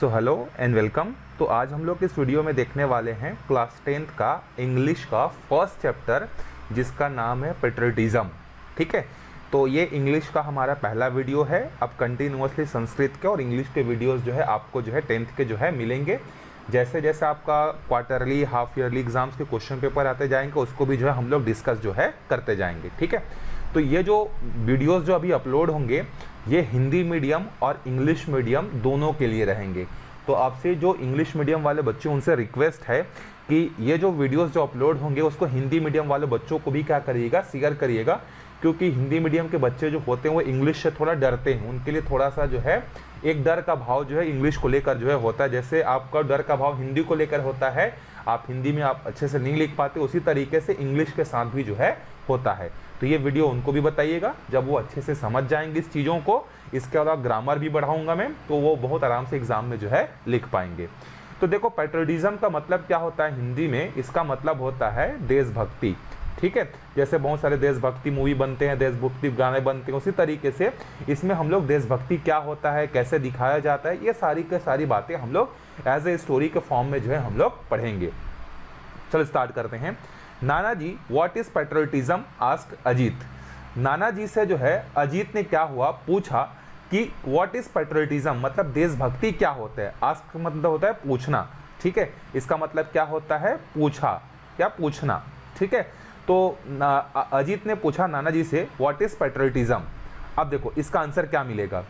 So hello and welcome. तो आज हम लोग इस वीडियो में देखने वाले हैं क्लास 10th का इंग्लिश का फर्स्ट चैप्टर जिसका नाम है पेट्रियटिज्म। ठीक है, तो ये इंग्लिश का हमारा पहला वीडियो है। अब कंटिन्यूअसली संस्कृत के और इंग्लिश के वीडियोस जो है आपको जो है 10th के जो है मिलेंगे। जैसे जैसे आपका क्वार्टरली हाफ ईयरली एग्जाम्स के क्वेश्चन पेपर आते जाएंगे उसको भी जो है हम लोग डिस्कस जो है करते जाएंगे। ठीक है, तो ये जो वीडियोस जो अभी अपलोड होंगे ये हिंदी मीडियम और इंग्लिश मीडियम दोनों के लिए रहेंगे। तो आपसे जो इंग्लिश मीडियम वाले बच्चे उनसे रिक्वेस्ट है कि ये जो वीडियोस जो अपलोड होंगे उसको हिंदी मीडियम वाले बच्चों को भी क्या करिएगा, शेयर करिएगा, क्योंकि हिंदी मीडियम के बच्चे जो होते हैं वो इंग्लिश से थोड़ा डरते हैं। उनके लिए थोड़ा सा जो है एक डर का भाव जो है इंग्लिश को लेकर जो है होता है। जैसे आपका डर का भाव हिंदी को लेकर होता है, आप हिंदी में आप अच्छे से नहीं लिख पाते, उसी तरीके से इंग्लिश के साथ भी जो है होता है। तो ये वीडियो उनको भी बताइएगा, जब वो अच्छे से समझ जाएंगे इस चीज़ों को। इसके अलावा ग्रामर भी बढ़ाऊंगा मैं, तो वो बहुत आराम से एग्जाम में जो है लिख पाएंगे। तो देखो, पेट्रियटिज्म का मतलब क्या होता है हिंदी में, इसका मतलब होता है देशभक्ति। ठीक है, जैसे बहुत सारे देशभक्ति मूवी बनते हैं, देशभक्ति गाने बनते हैं, उसी तरीके से इसमें हम लोग देशभक्ति क्या होता है, कैसे दिखाया जाता है, ये सारी के सारी बातें हम लोग एज ए स्टोरी के फॉर्म में जो है हम लोग पढ़ेंगे। चलो स्टार्ट करते हैं। Nana ji what is patriotism asked Ajit. नाना जी से जो है अजीत ने क्या हुआ, पूछा कि व्हाट इज पेट्रियटिज्म, मतलब देशभक्ति क्या होता है। आस्क मतलब होता है पूछना। ठीक है, इसका मतलब क्या होता है, पूछा या पूछना। ठीक है, तो अजीत ने पूछा नाना जी से व्हाट इज पेट्रियटिज्म। अब देखो इसका आंसर क्या मिलेगा।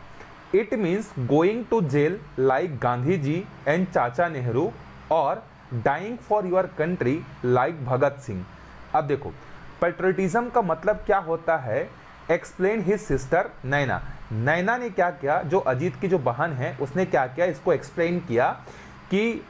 It means going to jail like Gandhi ji and chacha Nehru और dying for your country like Bhagat Singh. अब देखो पेट्रियटिज्म का मतलब क्या होता है, explain his sister Naina. Naina ने क्या किया, जो अजीत की जो बहन है उसने क्या किया, इसको एक्सप्लेन किया कि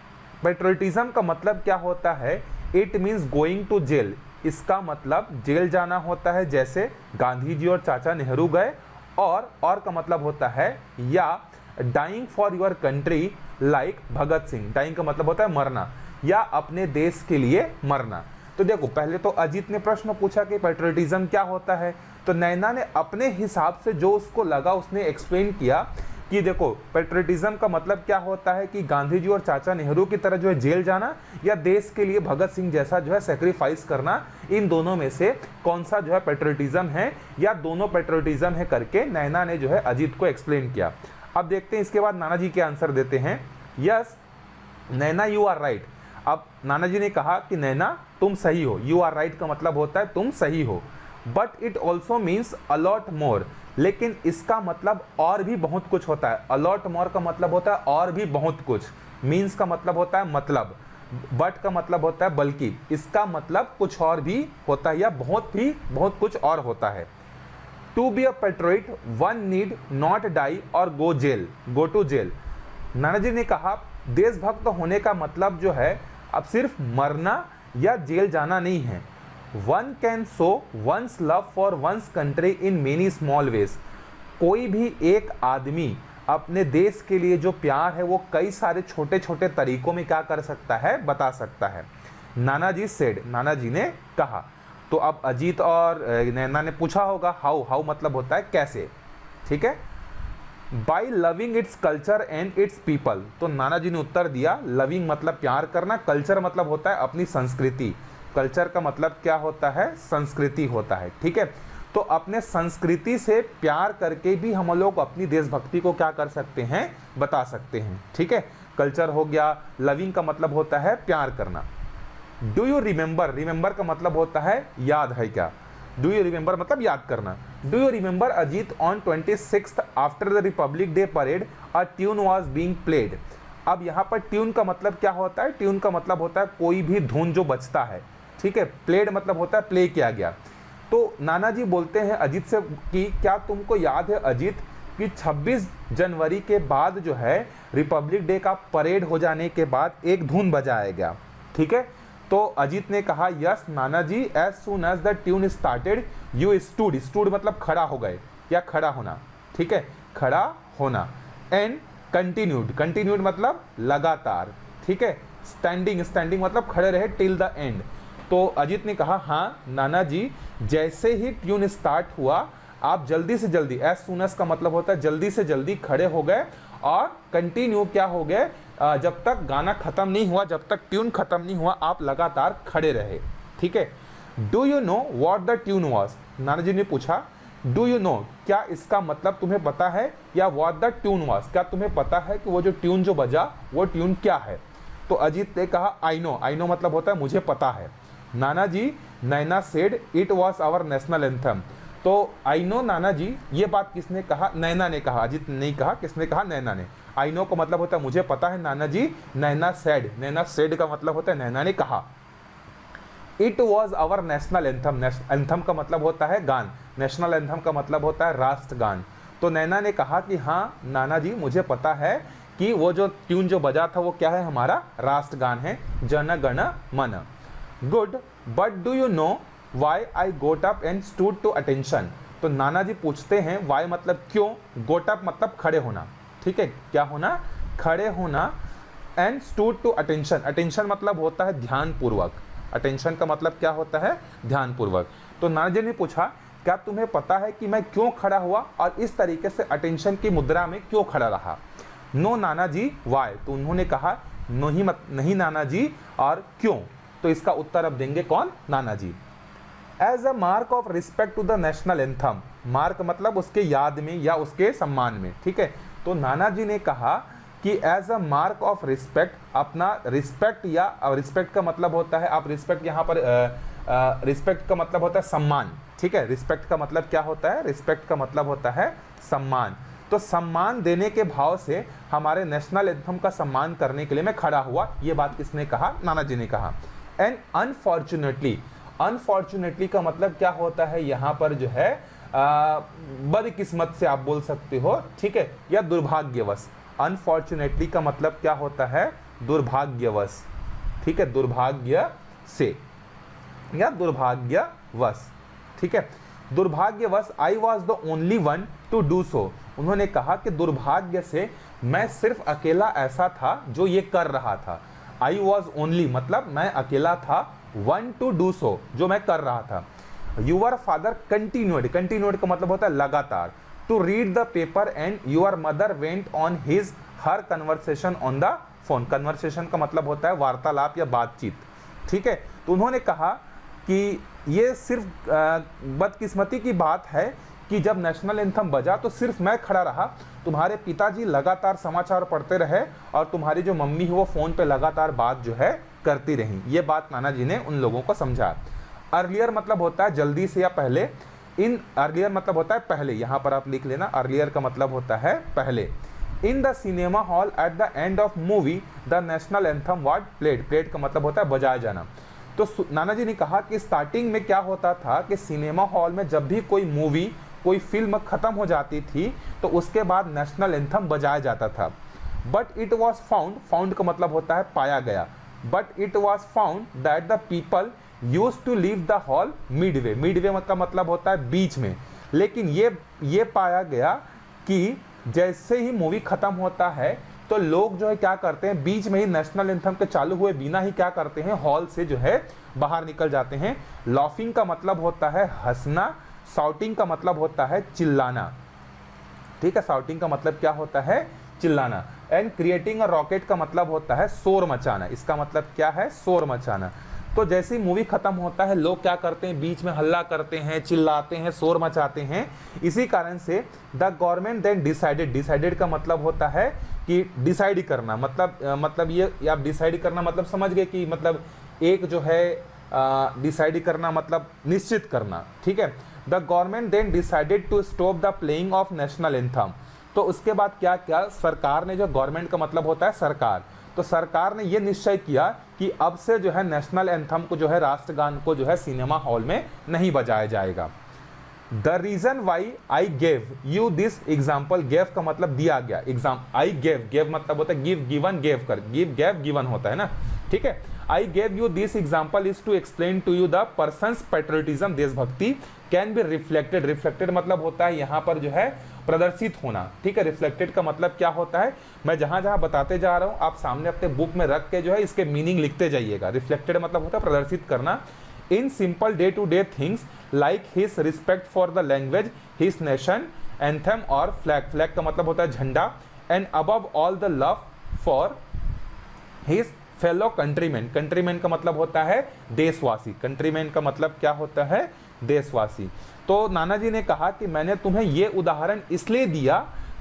पेट्रियटिज्म का मतलब क्या होता है। It means going to jail, इसका मतलब जेल जाना होता है, जैसे गांधी जी और चाचा नेहरू गए। और का मतलब होता है या dying for your country like Bhagat Singh. Dying का मतलब होता है मरना या अपने देश के लिए मरना। तो देखो पहले तो अजीत ने प्रश्न पूछा कि पेट्रियटिज्म क्या होता है, तो नैना ने अपने हिसाब से जो उसको लगा उसने एक्सप्लेन किया कि देखो पेट्रियटिज्म का मतलब क्या होता है कि गांधी जी और चाचा नेहरू की तरह जो है जेल जाना या देश के लिए भगत सिंह जैसा जो है सेक्रीफाइस करना, इन दोनों में से कौन सा जो है पेट्रियटिज्म है या दोनों पेट्रियटिज्म है करके नैना ने जो है अजीत को एक्सप्लेन किया। अब देखते हैं इसके बाद नाना जी क्या आंसर देते हैं। Yes Naina you are right. अब नाना जी ने कहा कि नैना तुम सही हो। यू आर राइट का मतलब होता है तुम सही हो। But it also means a lot more, लेकिन इसका मतलब और भी बहुत कुछ होता है। अलॉट मोर का मतलब होता है और भी बहुत कुछ। मीन्स का मतलब होता है मतलब, बट का मतलब होता है बल्कि, इसका मतलब कुछ और भी होता है या बहुत कुछ और होता है। To be a patriot one need not die or go to jail. नाना जी ने कहा देशभक्त होने का मतलब जो है अब सिर्फ मरना या जेल जाना नहीं है। One can show one's love for one's country in many small ways. कोई भी एक आदमी अपने देश के लिए जो प्यार है वो कई सारे छोटे छोटे तरीकों में क्या कर सकता है, बता सकता है। नाना जी सेड, नाना जी ने कहा। तो अब अजीत और नैना ने पूछा होगा हाउ मतलब होता है कैसे। ठीक है, by loving its culture and it's people. तो नाना जी ने उत्तर दिया लविंग मतलब प्यार करना, कल्चर मतलब होता है अपनी संस्कृति। कल्चर का मतलब क्या होता है, संस्कृति होता है। ठीक है, तो अपने संस्कृति से प्यार करके भी हम लोग अपनी देशभक्ति को क्या कर सकते हैं, बता सकते हैं। ठीक है, कल्चर हो गया। लविंग का मतलब होता है प्यार करना। डू यू रिमेंबर, रिमेंबर का मतलब होता है याद है क्या। डू यू रिमेंबर मतलब याद करना। Do you remember Ajit on 26th after the Republic day parade a tune was being played. अब यहाँ पर ट्यून का मतलब क्या होता है, ट्यून का मतलब होता है कोई भी धुन जो बजता है। ठीक है, प्लेड मतलब होता है प्ले किया गया। तो नाना जी बोलते हैं अजीत से कि क्या तुमको याद है अजीत कि 26 जनवरी के बाद जो है रिपब्लिक डे का परेड हो जाने के बाद एक धुन बजाया गया। ठीक है, तो अजीत ने कहा yes nana ji, as soon as the tune started you stood. Stood मतलब खड़ा हो गए या खड़ा होना। ठीक है, खड़ा होना। एंड कंटिन्यूड, कंटिन्यूड मतलब लगातार। ठीक है, स्टैंडिंग, स्टैंडिंग मतलब खड़े रहे टिल द एंड। तो अजीत ने कहा हाँ नाना जी, जैसे ही ट्यून स्टार्ट हुआ आप जल्दी से जल्दी, एज सून एज का मतलब होता है जल्दी से जल्दी खड़े हो गए और कंटिन्यू क्या हो गए, जब तक गाना खत्म नहीं हुआ, जब तक ट्यून खत्म नहीं हुआ, आप लगातार खड़े रहे। ठीक है। Do you know what the tune was, नाना जी ने पूछा डू यू नो, क्या इसका मतलब तुम्हें पता है, या व्हाट द ट्यून वॉज, क्या तुम्हें पता है कि वो जो ट्यून जो बजा वो ट्यून क्या है। तो अजीत ने कहा आई नो, आई नो मतलब होता है मुझे पता है। Nana ji, Naina said it was our national anthem. तो आई नो नाना जी, ये बात किसने कहा, नैना ने कहा, अजीत ने नहीं कहा, किसने कहा, नैना ने। आई नो का मतलब होता है मुझे पता है नाना जी, नैना सेड, नैना सेड का मतलब होता है नैना ने कहा। It was our national anthem, anthem का मतलब होता है गान, नेशनल एंथम का मतलब होता है राष्ट्रगान। तो नैना ने कहा कि हाँ नाना जी मुझे पता है कि वो जो ट्यून जो बजा था वो क्या है, हमारा राष्ट्रगान है, Jana Gana Mana. Good, but do you know why I got up and stood to attention. तो नाना जी पूछते हैं वाई मतलब क्यों, गोट अप मतलब खड़े होना। ठीक है, क्या होना, खड़े होना, and stood to attention, attention मतलब होता है ध्यान पूर्वक, अटेंशन का मतलब क्या होता है, ध्यान पूर्वक। तो नाना जी ने पूछा क्या तुम्हें पता है कि मैं क्यों खड़ा हुआ और इस तरीके से अटेंशन की मुद्रा में क्यों खड़ा रहा। नो नाना जी वाई, तो उन्होंने कहा नहीं नाना जी, और क्यों। तो इसका उत्तर अब देंगे कौन, नाना जी। As a mark of respect to the national anthem, mark मतलब उसके याद में या उसके सम्मान में। ठीक है, तो नाना जी ने कहा कि as a mark of respect, अपना रिस्पेक्ट, या रिस्पेक्ट का मतलब होता है, आप रिस्पेक्ट यहाँ पर रिस्पेक्ट का मतलब होता है सम्मान। ठीक है, रिस्पेक्ट का मतलब क्या होता है, रिस्पेक्ट का मतलब होता है सम्मान। तो सम्मान देने के भाव से हमारे नेशनल एंथम का सम्मान करने के लिए मैं खड़ा हुआ, ये बात किसने कहा, नाना जी ने कहा। एंड अनफॉर्चुनेटली, अनफॉर्चुनेटली का मतलब क्या होता है, यहाँ पर जो है बदकिस्मत से आप बोल सकते हो। ठीक है, या दुर्भाग्यवश, अनफॉर्चुनेटली का मतलब क्या होता है, दुर्भाग्यवश। ठीक है, दुर्भाग्य से या दुर्भाग्यवश। ठीक है, दुर्भाग्यवश I was the only one two do so, उन्होंने कहा कि दुर्भाग्य से मैं सिर्फ अकेला ऐसा था जो ये कर रहा था। आई वॉज ओनली मतलब मैं अकेला था, वन टू डू सो जो मैं कर रहा था। यूर फादर कंटिन्यूड, कंटिन्यूड का मतलब होता है लगातार, to read the paper and your mother went on his her conversation on the phone. Conversation का मतलब होता है वार्तालाप या बातचीत। ठीक है, तो उन्होंने कहा कि ये सिर्फ बदकिस्मती की बात है कि जब नेशनल एंथम बजा तो सिर्फ मैं खड़ा रहा, तुम्हारे पिताजी लगातार समाचार पढ़ते रहे और तुम्हारी जो मम्मी है वो फ़ोन पे लगातार बात जो है करती रही। ये बात नाना जी ने उन लोगों को समझा। अर्लियर मतलब होता है जल्दी से या पहले, इन अर्लियर मतलब होता है पहले, यहाँ पर आप लिख लेना, अर्लियर का मतलब होता है पहले। In the cinema hall at the end of movie the national anthem was played, played का मतलब होता है बजाया जाना। तो नाना जी ने कहा कि स्टार्टिंग में क्या होता था कि सिनेमा हॉल में जब भी कोई मूवी, कोई फिल्म खत्म हो जाती थी तो उसके बाद नेशनल एंथम बजाया जाता था। But it was found, found का मतलब होता है पाया गया, but it was found that the people use to leave the hall midway, midway का मतलब होता है बीच में। लेकिन ये पाया गया कि जैसे ही मूवी खत्म होता है तो लोग जो है क्या करते हैं, बीच में ही नेशनल एंथम के चालू हुए बिना ही क्या करते हैं, हॉल से जो है बाहर निकल जाते हैं। लॉफिंग का मतलब होता है हंसना, शाउटिंग का मतलब होता है चिल्लाना। ठीक है, शाउटिंग का मतलब क्या होता है, चिल्लाना। एंड क्रिएटिंग अ रॉकेट का मतलब होता है शोर मचाना, इसका मतलब क्या है, शोर मचाना। तो जैसे ही मूवी खत्म होता है लोग क्या करते हैं, बीच में हल्ला करते हैं, चिल्लाते हैं, शोर मचाते हैं। इसी कारण से the government then decided, decided का मतलब होता है कि डिसाइड करना, मतलब ये आप डिसाइड करना मतलब समझ गए कि मतलब एक जो है डिसाइड करना मतलब निश्चित करना। ठीक है, the government then decided to stop the playing of national anthem. तो उसके बाद क्या क्या, सरकार ने, जो गवर्नमेंट का मतलब होता है सरकार, तो सरकार ने ये निश्चय किया कि अब से जो है नेशनल एंथम को जो है, राष्ट्रगान को जो है सिनेमा हॉल में नहीं बजाया जाएगा। The reason why I gave you this example, gave का मतलब दिया गया, एग्जाम आई गेव, गेव मतलब होता है गिव, गिवन, गेव कर, गिव गेव गिवन होता है ना। ठीक है, I gave you this example is to explain to you the person's patriotism, देशभक्ति कैन बी रिफ्लेक्टेड, रिफ्लेक्टेड मतलब होता है यहाँ पर जो है प्रदर्शित होना। ठीक है, रिफ्लेक्टेड का मतलब क्या होता है, मैं जहां जहां बताते जा रहा हूं आप सामने अपने बुक में रख के जो है इसके मीनिंग लिखते जाइएगा। रिफ्लेक्टेड मतलब होता है प्रदर्शित करना। In simple day to day things like his respect for the language, his nation, anthem और फ्लैग, फ्लैग का मतलब होता है झंडा, and above all the love for his fellow countryman. Countryman का मतलब होता है देशवासी। कंट्रीमैन का मतलब क्या होता है? देशवासी। तो नानाजी ने कहा कि मैंने तुम्हें ये उदाहरण इसलिए दिया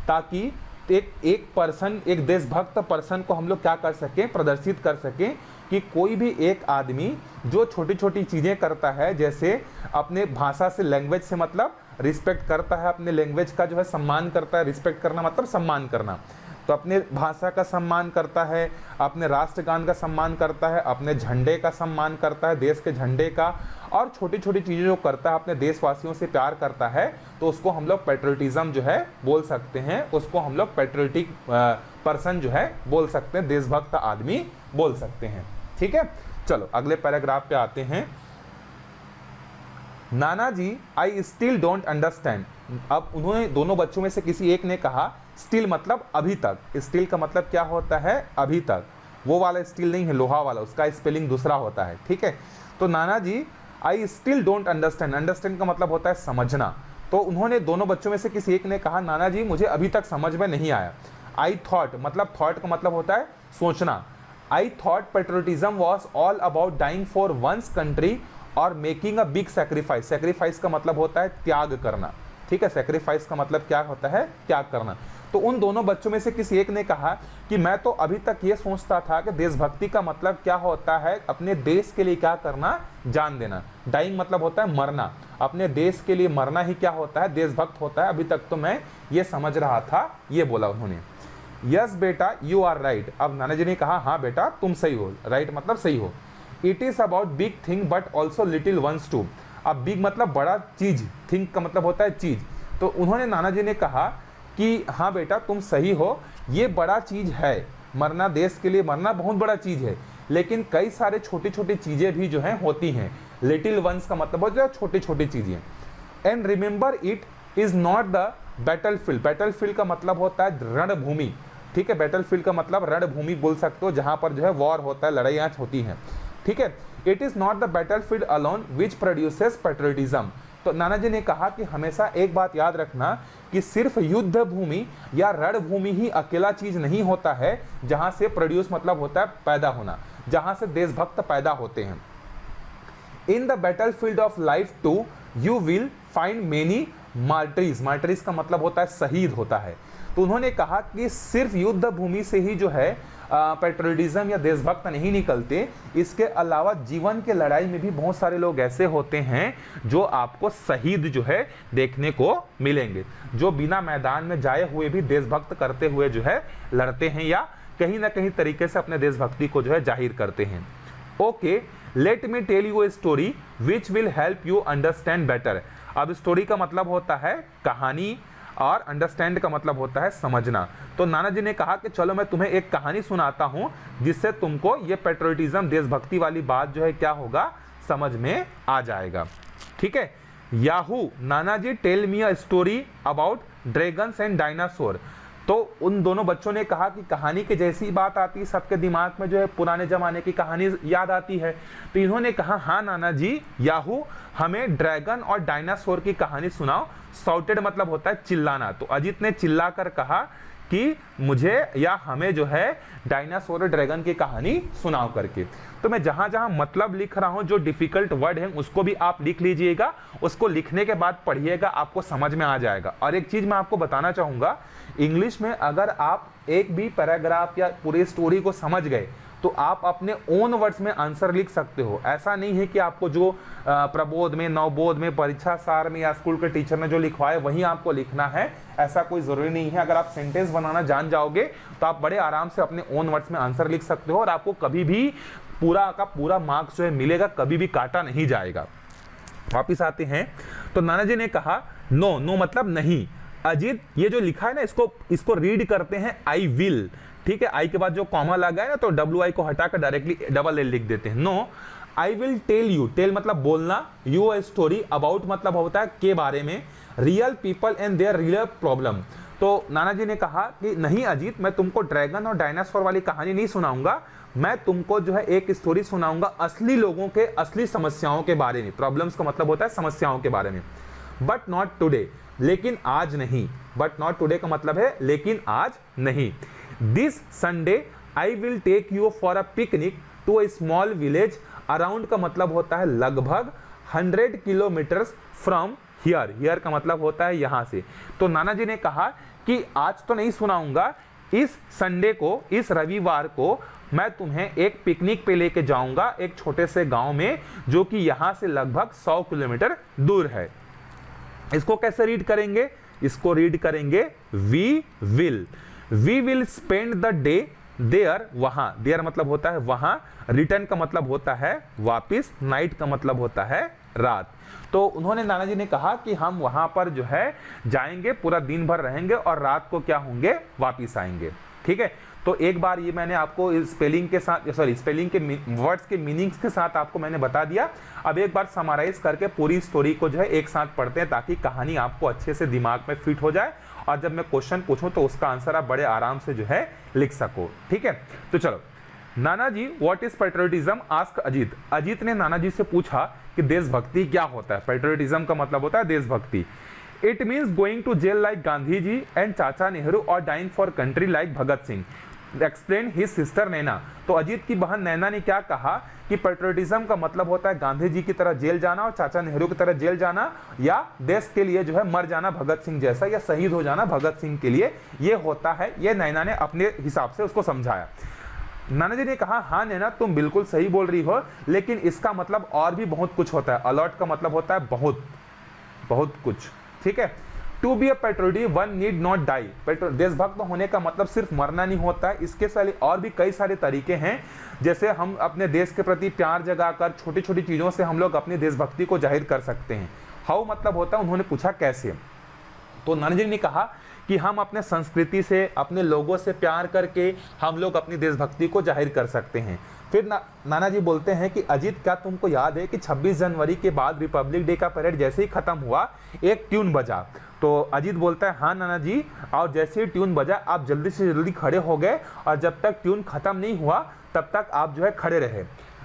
ताकि एक पर्सन, एक देशभक्त पर्सन को हम लोग क्या कर सकें, प्रदर्शित कर सकें कि कोई भी एक आदमी जो छोटी छोटी चीज़ें करता है, जैसे अपने भाषा से, लैंग्वेज से मतलब रिस्पेक्ट करता है, अपने लैंग्वेज का जो है सम्मान करता है। रिस्पेक्ट करना मतलब सम्मान करना, तो अपने भाषा का सम्मान करता है, अपने राष्ट्रगान का सम्मान करता है, अपने झंडे का सम्मान करता है, देश के झंडे का, और छोटी छोटी चीज़ें जो करता है, अपने देशवासियों से प्यार करता है, तो उसको हम लोग पेट्रियटिज्म जो है बोल सकते हैं। उसको हम लोग पेट्रियटिक पर्सन जो है बोल सकते हैं, देशभक्त आदमी बोल सकते हैं। ठीक है, चलो अगले पैराग्राफ पे आते हैं। नानाजी, आई स्टिल डोंट अंडरस्टैंड। अब उन्होंने, दोनों बच्चों में से किसी एक ने कहा, स्टिल मतलब अभी तक। स्टिल का मतलब क्या होता है? अभी तक। वो वाला स्टील नहीं है, लोहा वाला, उसका स्पेलिंग दूसरा होता है। ठीक है, तो nanaji, I still don't understand. Understand का मतलब होता है समझना। तो उन्होंने, दोनों बच्चों में से किसी एक ने कहा, नानाजी मुझे अभी तक समझ में नहीं आया। आई थॉट मतलब, थॉट का मतलब होता है सोचना। I thought patriotism was all about dying for one's country और making a big sacrifice. Sacrifice का मतलब होता है त्याग करना। ठीक है, सेक्रीफाइस का मतलब क्या होता है? त्याग करना। तो उन दोनों बच्चों में से किसी एक ने कहा कि मैं तो अभी तक ये सोचता था कि देशभक्ति का मतलब क्या होता है, अपने देश के लिए क्या करना, जान देना। डाइंग मतलब होता है मरना, अपने देश के लिए मरना ही क्या होता है? देशभक्त होता है। अभी तक तो मैं ये समझ रहा था, ये बोला उन्होंने। यस बेटा, यू आर राइट। अब नानाजी ने कहा, हाँ बेटा तुम सही हो। राइट मतलब सही हो। It is about big thing but also little ones too. अब बिग मतलब बड़ा चीज, थिंग का मतलब होता है चीज। तो उन्होंने, नानाजी ने कहा कि हाँ बेटा तुम सही हो, ये बड़ा चीज है, मरना, देश के लिए मरना बहुत बड़ा चीज है, लेकिन कई सारे छोटी छोटी चीजें भी जो हैं होती हैं। लिटिल वंस का मतलब होता है छोटी छोटी चीजें। And remember it is not the battlefield. Battlefield का मतलब होता है रणभूमि। ठीक है, बैटलफील्ड का मतलब रणभूमि बोल सकते हो, जहां पर जो है वॉर होता है, लड़ाइयाँ होती हैं। ठीक है, it is not the battlefield alone which produces patriotism. तो नानाजी ने कहा कि हमेशा एक बात याद रखना कि सिर्फ युद्ध भूमि या रणभूमि ही अकेला चीज नहीं होता है जहां से प्रोड्यूस मतलब होता है पैदा होना, जहां से देशभक्त पैदा होते हैं। In the battlefield of life too you will find many martyrs. Martyrs का मतलब होता है शहीद होता है। तो उन्होंने कहा कि सिर्फ युद्ध भूमि से ही जो है पेट्रियटिज्म या देशभक्त नहीं निकलते, इसके अलावा जीवन के लड़ाई में भी बहुत सारे लोग ऐसे होते हैं जो आपको शहीद जो है देखने को मिलेंगे, जो बिना मैदान में जाए हुए भी देशभक्त करते हुए जो है लड़ते हैं या कहीं ना कहीं तरीके से अपने देशभक्ति को जो है जाहिर करते हैं। Okay, let me tell you a story which will help you understand better. अब स्टोरी का मतलब होता है कहानी और अंडरस्टैंड का मतलब होता है समझना। तो नानाजी ने कहा कि चलो मैं तुम्हें एक कहानी सुनाता हूं जिससे तुमको ये पेट्रियटिज्म, देशभक्ति वाली बात जो है क्या होगा, समझ में आ जाएगा। ठीक है, याहू नानाजी tell me a story about dragons and dinosaur. तो उन दोनों बच्चों ने कहा कि कहानी के जैसी बात आती है, सबके दिमाग में जो है पुराने जमाने की कहानी याद आती है। तो इन्होंने कहा, हाँ नाना जी, याहू हमें ड्रैगन और डायनासोर की कहानी सुनाओ। साउटेड मतलब होता है चिल्लाना। तो अजीत ने चिल्लाकर कहा कि मुझे या हमें जो है डायनासोर और ड्रैगन की कहानी सुनाओ करके। तो मैं जहां जहां मतलब लिख रहा हूं, जो डिफिकल्ट वर्ड है उसको भी आप लिख लीजिएगा, उसको लिखने के बाद पढ़िएगा, आपको समझ में आ जाएगा। और एक चीज मैं आपको बताना चाहूंगा, इंग्लिश में अगर आप एक भी पैराग्राफ या पूरी स्टोरी को समझ गए तो आप अपने ओन वर्ड्स में आंसर लिख सकते हो। ऐसा नहीं है कि आपको जो प्रबोध में, नवबोध में, परीक्षा सार में या स्कूल के टीचर ने जो लिखवाया वही आपको लिखना है, ऐसा कोई जरूरी नहीं है। अगर आप सेंटेंस बनाना जान जाओगे तो आप बड़े आराम से अपने ओन वर्ड्स में आंसर लिख सकते हो और आपको कभी भी पूरा का पूरा मार्क्स जो है मिलेगा, कभी भी काटा नहीं जाएगा। वापिस आते हैं, तो नानाजी ने कहा नो, नो मतलब नहीं। अजीत ये जो लिखा है ना, इसको रीड करते हैं आई विल। ठीक है, आई के बाद जो कॉमा लगा है ना, तो डब्ल्यू आई को हटाकर डायरेक्टली डबल एल लिख देते हैं। No, I will tell you, tell मतलब बोलना, यू अ स्टोरी, अबाउट मतलब होता है के बारे में, real people and there real problem. तो नानाजी ने कहा कि नहीं अजीत, मैं तुमको ड्रैगन और डायनासोर वाली कहानी नहीं सुनाऊंगा, मैं तुमको जो है एक स्टोरी सुनाऊंगा असली लोगों के असली समस्याओं के बारे में। प्रॉब्लम्स का मतलब होता है समस्याओं के बारे में। बट नॉट टुडे, लेकिन आज नहीं। बट नॉट टुडे का मतलब है लेकिन आज नहीं। This Sunday I will take you for a picnic to a small village. Around का मतलब होता है लगभग 100 किलोमीटर्स फ्रॉम हियर। हियर का मतलब होता है यहां से। तो नाना जी ने कहा कि आज तो नहीं सुनाऊंगा, इस संडे को, इस रविवार को मैं तुम्हें एक पिकनिक पे लेके जाऊंगा एक छोटे से गांव में, जो कि यहां से लगभग 100 किलोमीटर दूर है। इसको कैसे रीड करेंगे? इसको रीड करेंगे we will spend the day there. वहां, देयर मतलब होता है वहां, रिटर्न का मतलब होता है वापिस, नाइट का मतलब होता है रात। तो उन्होंने, नाना जी ने कहा कि हम वहां पर जो है जाएंगे, पूरा दिन भर रहेंगे और रात को क्या होंगे, वापिस आएंगे। ठीक है, तो एक बार ये मैंने आपको स्पेलिंग के साथ, सॉरी स्पेलिंग के वर्ड्स के मीनिंग्स के साथ आपको मैंने बता दिया। अब एक बार समराइज करके पूरी स्टोरी को जो है एक साथ पढ़ते हैं, ताकि कहानी आपको अच्छे से दिमाग में फिट हो जाए और जब मैं क्वेश्चन पूछूं तो उसका आंसर आप बड़े आराम से जो है लिख सको। ठीक है, तो चलो। Nana ji what is patriotism ask Ajit. Ajit ने नाना जी से पूछा कि देशभक्ति क्या होता है। पेट्रियोटिज्म का मतलब होता है देशभक्ति। It means going to jail like Gandhi ji and chacha Nehru और dying for country like Bhagat Singh. Explain his sister Naina. तो अजीत की बहन नैना ने क्या कहा कि पेट्रियोटिज्म का मतलब होता है गांधी जी की तरह जेल जाना और चाचा नेहरू की तरह जेल जाना, या देश के लिए जो है मर जाना भगत सिंह जैसा, या शहीद हो जाना भगत सिंह के लिए, ये होता है। ये नैना ने अपने हिसाब से उसको समझाया। नाना जी ने कहा हाँ नैना तुम बिल्कुल सही बोल रही हो, लेकिन इसका मतलब और भी बहुत कुछ होता है। अलॉट का मतलब होता है बहुत, बहुत कुछ। ठीक है, to be a patriot one need not die. देशभक्त होने का मतलब सिर्फ मरना नहीं होता है, इसके साथ और भी कई सारे तरीके हैं। जैसे हम अपने देश के प्रति प्यार जगाकर छोटी छोटी चीजों से हम लोग अपनी देशभक्ति को जाहिर कर सकते हैं। हाउ मतलब होता है, उन्होंने पूछा कैसे। तो नाना जी ने कहा कि हम अपने संस्कृति से, अपने लोगों से प्यार करके हम लोग अपनी देशभक्ति को जाहिर कर सकते हैं। फिर नाना जी बोलते हैं कि अजीत क्या तुमको याद है कि 26 जनवरी के बाद रिपब्लिक डे का परेड जैसे ही खत्म हुआ एक ट्यून बजा। तो अजीत बोलता है हाँ नाना जी, और जैसे ही ट्यून बजा आप जल्दी से जल्दी खड़े हो गए और जब तक ट्यून खत्म नहीं हुआ तब तक आप जो है खड़े रहे।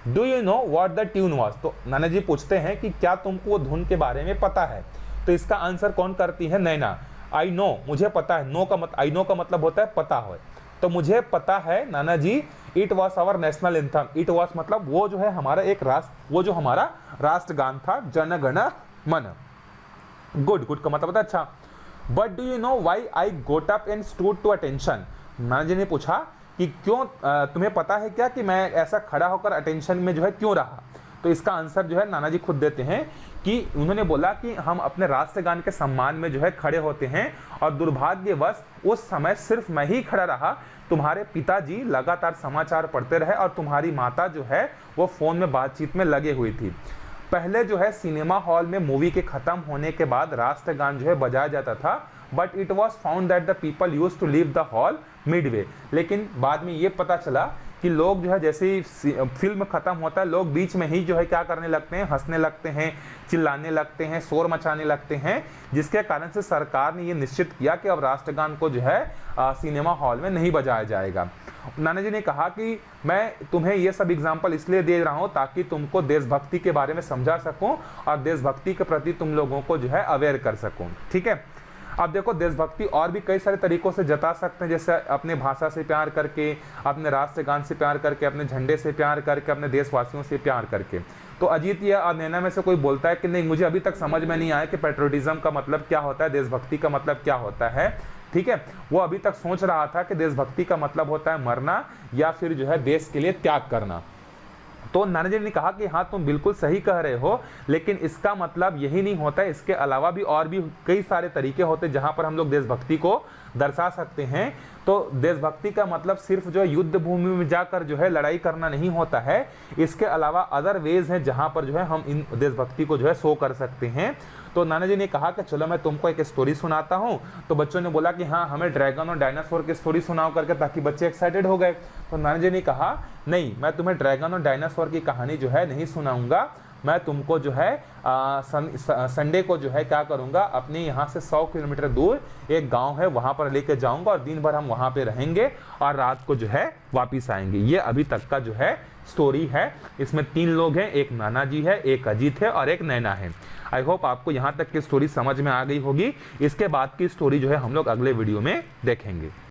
Do you know what the tune was. तो नाना जी पूछते हैं कि क्या तुमको वो धुन के बारे में पता है। तो इसका आंसर कौन करती है, नैना। आई नो, मुझे पता है। नो का आई नो का मतलब होता है पता हो। तो मुझे पता है nana ji, it was our national anthem. It was मतलब वो जो है हमारा एक राष्ट्र, वो जो हमारा राष्ट्रगान था, जन गण मन। गुड, गुड का मतलब होता है अच्छा। But do you know why I got up and stood to attention. नाना जी ने पूछा कि क्यों, तुम्हें पता है क्या कि मैं ऐसा खड़ा होकर अटेंशन में जो है क्यों रहा। तो इसका आंसर जो है नाना जी खुद देते हैं कि उन्होंने बोला कि हम अपने राष्ट्रगान के सम्मान में जो है खड़े होते हैं और दुर्भाग्यवश उस समय सिर्फ मैं ही खड़ा रहा। तुम्हारे पिताजी लगातार समाचार पढ़ते रहे और तुम्हारी माता जो है वो फोन में बातचीत में लगे हुई थी। पहले जो है सिनेमा हॉल में मूवी के खत्म होने के बाद राष्ट्रगान जो है बजाया जाता था, but it was found that the people use to leave the hall midway. लेकिन बाद में ये पता चला कि लोग जो है जैसे ही फिल्म खत्म होता है लोग बीच में ही जो है क्या करने लगते हैं, हंसने लगते हैं, चिल्लाने लगते हैं, शोर मचाने लगते हैं, जिसके कारण से सरकार ने ये निश्चित किया कि अब राष्ट्रगान को जो है सिनेमा हॉल में नहीं बजाया जाएगा। नाना जी ने कहा कि मैं तुम्हें ये सब एग्जाम्पल इसलिए दे रहा हूँ ताकि तुमको देशभक्ति के बारे में समझा सकूं और देशभक्ति के प्रति तुम लोगों को जो है अवेयर कर सकूं। ठीक है, अब देखो देशभक्ति और भी कई सारे तरीकों से जता सकते हैं, जैसे अपने भाषा से प्यार करके, अपने राष्ट्रगान से प्यार करके, अपने झंडे से प्यार करके, अपने देशवासियों से प्यार करके। तो अजीत या नैना में से कोई बोलता है कि नहीं मुझे अभी तक समझ में नहीं आया कि पेट्रियोटिज्म का मतलब क्या होता है, देशभक्ति का मतलब क्या होता है। ठीक है, वो अभी तक सोच रहा था कि देशभक्ति का मतलब होता है मरना या फिर जो है देश के लिए त्याग करना। तो नाना जी ने कहा कि हाँ तुम बिल्कुल सही कह रहे हो, लेकिन इसका मतलब यही नहीं होता है, इसके अलावा भी और भी कई सारे तरीके होते हैं जहां पर हम लोग देशभक्ति को दर्शा सकते हैं। तो देशभक्ति का मतलब सिर्फ जो है युद्ध भूमि में जाकर जो है लड़ाई करना नहीं होता है, इसके अलावा अदर वेज हैं जहां पर जो है हम इन देशभक्ति को जो है शो कर सकते हैं। तो नाना जी ने कहा कि चलो मैं तुमको एक स्टोरी सुनाता हूँ। तो बच्चों ने बोला कि हाँ हमें ड्रैगन और डायनासोर की स्टोरी सुनाओ करके, ताकि बच्चे एक्साइटेड हो गए। तो नाना जी ने कहा नहीं मैं तुम्हें ड्रैगन और डायनासोर की कहानी जो है नहीं सुनाऊंगा, मैं तुमको जो है संडे को जो है क्या करूँगा, अपने यहाँ से 100 किलोमीटर दूर एक गांव है वहाँ पर लेके जाऊँगा और दिन भर हम वहाँ पे रहेंगे और रात को जो है वापिस आएंगे। ये अभी तक का जो है स्टोरी है। इसमें 3 लोग हैं, एक नाना जी है, एक अजीत है और एक नैना है। आई होप आपको यहाँ तक की स्टोरी समझ में आ गई होगी। इसके बाद की स्टोरी जो है हम लोग अगले वीडियो में देखेंगे।